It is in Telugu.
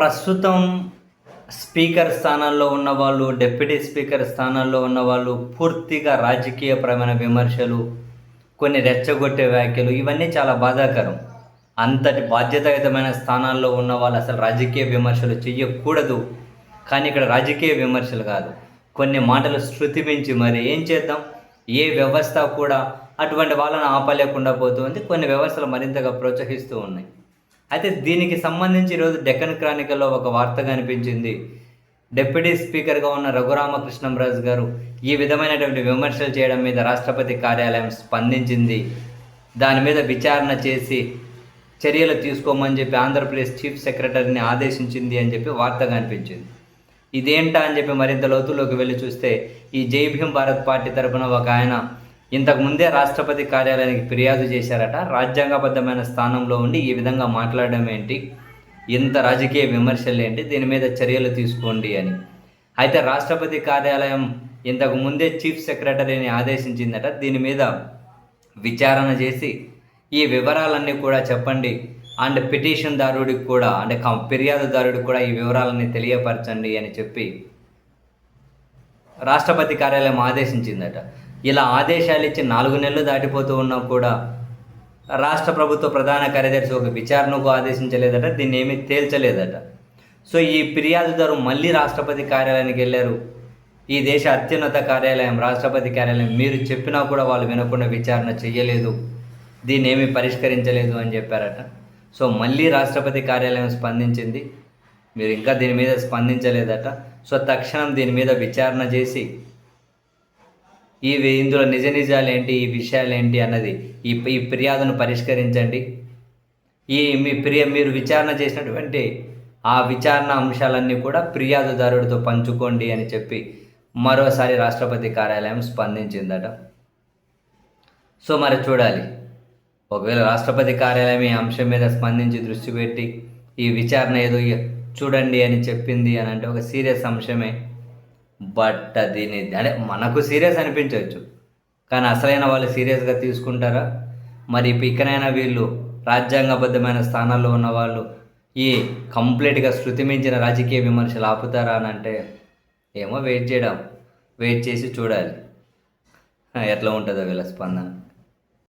ప్రస్తుతం స్పీకర్ స్థానాల్లో ఉన్నవాళ్ళు, డిప్యూటీ స్పీకర్ స్థానాల్లో ఉన్నవాళ్ళు పూర్తిగా రాజకీయపరమైన విమర్శలు, కొన్ని రెచ్చగొట్టే వ్యాఖ్యలు ఇవన్నీ చాలా బాధాకరం. అంతటి బాధ్యతాయుతమైన స్థానాల్లో ఉన్నవాళ్ళు అసలు రాజకీయ విమర్శలు చెయ్యకూడదు. కానీ ఇక్కడ రాజకీయ విమర్శలు కాదు, కొన్ని మాటలు శృతి మించి మరి ఏం చేద్దాం? ఏ వ్యవస్థ కూడా అటువంటి వాళ్ళని ఆపలేకుండా పోతుంది. కొన్ని వ్యవస్థలు మరింతగా ప్రోత్సహిస్తూ ఉన్నాయి. అయితే దీనికి సంబంధించి ఈరోజు డెక్కన్ క్రానికల్లో ఒక వార్త కనిపించింది. డిప్యూటీ స్పీకర్గా ఉన్న రఘురామకృష్ణంరాజు గారు ఈ విధమైనటువంటి విమర్శలు చేయడం మీద రాష్ట్రపతి కార్యాలయం స్పందించింది. దాని మీద విచారణ చేసి చర్యలు తీసుకోమని చెప్పి ఆంధ్రప్రదేశ్ చీఫ్ సెక్రటరీని ఆదేశించింది అని చెప్పి వార్త కనిపించింది. ఇదేంటా అని చెప్పి మరింత లోతులోకి వెళ్ళి చూస్తే ఈ జై భీమ్ భారత్ పార్టీ తరఫున ఒక ఆయన ఇంతకుముందే రాష్ట్రపతి కార్యాలయానికి ఫిర్యాదు చేశారట. రాజ్యాంగబద్ధమైన స్థానంలో ఉండి ఈ విధంగా మాట్లాడడం ఏంటి, ఇంత రాజకీయ విమర్శలు ఏంటి, దీని మీద చర్యలు తీసుకోండి అని. అయితే రాష్ట్రపతి కార్యాలయం ఇంతకు ముందే చీఫ్ సెక్రటరీని ఆదేశించిందట. దీని మీద విచారణ చేసి ఈ వివరాలన్నీ కూడా చెప్పండి అండ్ పిటిషన్దారుడికి కూడా అంటే ఫిర్యాదుదారుడికి కూడా ఈ వివరాలన్నీ తెలియపరచండి అని చెప్పి రాష్ట్రపతి కార్యాలయం ఆదేశించిందట. ఇలా ఆదేశాలు ఇచ్చి 4 నెలలు దాటిపోతూ ఉన్నా కూడా రాష్ట్ర ప్రభుత్వ ప్రధాన కార్యదర్శి ఒక విచారణకు ఆదేశించలేదట, దీన్ని ఏమీ తేల్చలేదట. సో ఈ ఫిర్యాదుదారు మళ్ళీ రాష్ట్రపతి కార్యాలయానికి వెళ్ళారు. ఈ దేశ అత్యున్నత కార్యాలయం రాష్ట్రపతి కార్యాలయం మీరు చెప్పినా కూడా వాళ్ళు వినకుండా విచారణ చెయ్యలేదు, దీన్ని ఏమీ పరిష్కరించలేదు అని చెప్పారట. సో మళ్ళీ రాష్ట్రపతి కార్యాలయం స్పందించింది, మీరు ఇంకా దీని మీద స్పందించలేదట. సో తక్షణం దీని మీద విచారణ చేసి ఇందులో నిజ నిజాలు ఏంటి, ఈ విషయాలు ఏంటి అన్నది ఈ ఫిర్యాదును పరిష్కరించండి. మీరు విచారణ చేసినటువంటి ఆ విచారణ అంశాలన్నీ కూడా ఫిర్యాదుదారుడితో పంచుకోండి అని చెప్పి మరోసారి రాష్ట్రపతి కార్యాలయం స్పందించిందట. సో మరి చూడాలి, ఒకవేళ రాష్ట్రపతి కార్యాలయం ఈ అంశం మీద స్పందించి దృష్టి పెట్టి ఈ విచారణ ఏదో చూడండి అని చెప్పింది అని అంటే ఒక సీరియస్ అంశమే. బట్ దీన్ని అంటే మనకు సీరియస్ అనిపించవచ్చు, కానీ అసలైన వాళ్ళు సీరియస్గా తీసుకుంటారా? మరి ఇకనైనా వీళ్ళు రాజ్యాంగబద్ధమైన స్థానాల్లో ఉన్న వాళ్ళు ఈ కంప్లీట్గా శృతి మించిన రాజకీయ విమర్శలు ఆపుతారా అని అంటే ఏమో వెయిట్ చేసి చూడాలి ఎట్లా ఉంటుందో వీళ్ళ స్పందన.